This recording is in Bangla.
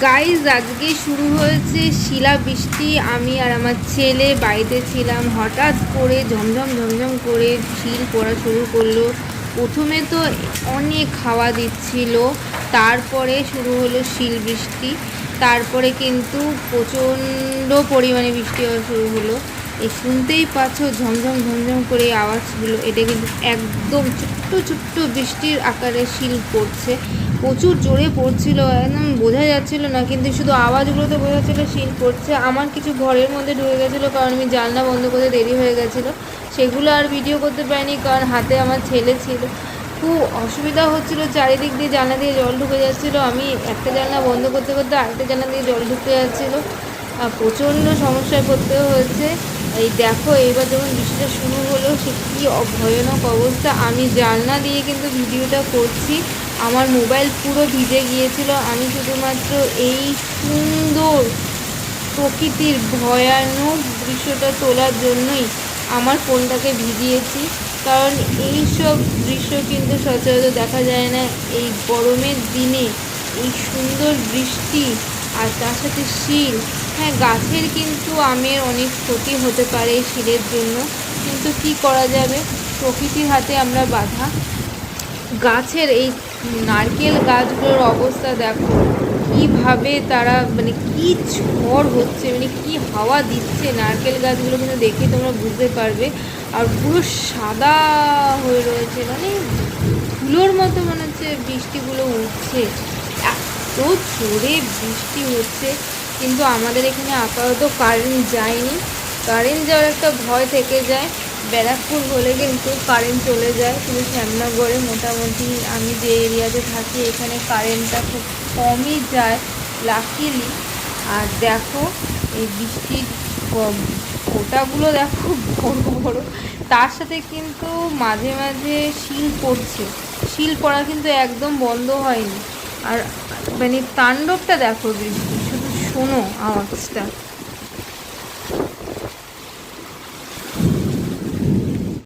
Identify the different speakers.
Speaker 1: গাইজ আজকে শুরু হয়েছে শিলাবৃষ্টি। আমি আর আমার ছেলে বাড়িতে ছিলাম, হঠাৎ করে ঝমঝম ঝমঝম করে শিল পড়া শুরু করলো। প্রথমে তো অনেক হাওয়া দিচ্ছিল, তারপরে শুরু হলো শিল বৃষ্টি, তারপরে কিন্তু প্রচণ্ড পরিমাণে বৃষ্টি হওয়া শুরু হলো। এই শুনতেই পাচ্ছ ঝমঝম ঝমঝম করে আওয়াজগুলো, এটা কিন্তু একদম ছোট্ট ছোট্ট বৃষ্টির আকারে শিল পড়ছে। প্রচুর জোরে পড়ছিল, একদম বোঝা যাচ্ছিল না, কিন্তু শুধু আওয়াজগুলোতে বোঝা যাচ্ছিল শিল পড়ছে। আমার কিছু ঘরের মধ্যে ঢুকে গেছিলো, কারণ আমি জানলা বন্ধ করতে দেরি হয়ে গেছিলো। সেগুলো আর ভিডিও করতে পারিনি, কারণ হাতে আমার ছেলে ছিল। খুব অসুবিধা হচ্ছিল, চারিদিক দিয়ে জানলা দিয়ে জল ঢুকে যাচ্ছিলো। আমি একটা জানলা বন্ধ করতে করতে আরেকটা জানলা দিয়ে জল ঢুকে যাচ্ছিলো। প্রচণ্ড সমস্যায় পড়তে হয়েছে। এই দেখো এইবার যখন বৃষ্টিটা শুরু হলো, সে কী ভয়ানক অবস্থা। আমি জানলা দিয়ে কিন্তু ভিডিওটা করছি, আমার মোবাইল পুরো ভিজে গিয়েছিল। আমি শুধুমাত্র এই সুন্দর প্রকৃতির ভয়ানক দৃশ্যটা তোলার জন্যই আমার ফোনটাকে ভিজিয়েছি, কারণ এই সব দৃশ্য কিন্তু সচরাচর দেখা যায় না। এই গরমের দিনে এই সুন্দর বৃষ্টি আর তার সাথে শিল। হ্যাঁ, গাছের কিন্তু আমের অনেক ক্ষতি হতে পারে এই শিলের জন্য, কিন্তু কি করা যাবে, প্রকৃতির হাতে আমরা বাঁধা। গাছের এই নারকেল গাছগুলোর অবস্থা দেখো, কীভাবে তারা মানে কী ঝড় হচ্ছে, মানে কী হাওয়া দিচ্ছে। নারকেল গাছগুলো কিন্তু দেখে তোমরা বুঝতে পারবে। আর পুরো সাদা হয়ে রয়েছে, মানে ধুলোর মতো মনে হচ্ছে বৃষ্টিগুলো উঠছে। এত জোরে বৃষ্টি হচ্ছে, কিন্তু আমাদের এখানে আপাতত কারেন্ট যায়নি। কারেন্ট যাওয়ার একটা ভয় থেকে যায়, ব্যারাকপুর হলে কিন্তু কারেন্ট চলে যায়। কিন্তু শ্যামনগরে মোটামুটি আমি যে এরিয়াতে থাকি এখানে কারেন্টটা খুব কমই যায় লাকিলি। আর দেখো এই বৃষ্টির ফোঁটাগুলো দেখো বড় বড়, তার সাথে কিন্তু মাঝে মাঝে শিল পড়ছে। শিল পড়া কিন্তু একদম বন্ধ হয়নি। আর মানে তাণ্ডবটা দেখো বৃষ্টি, শুধু শোনো আওয়াজটা।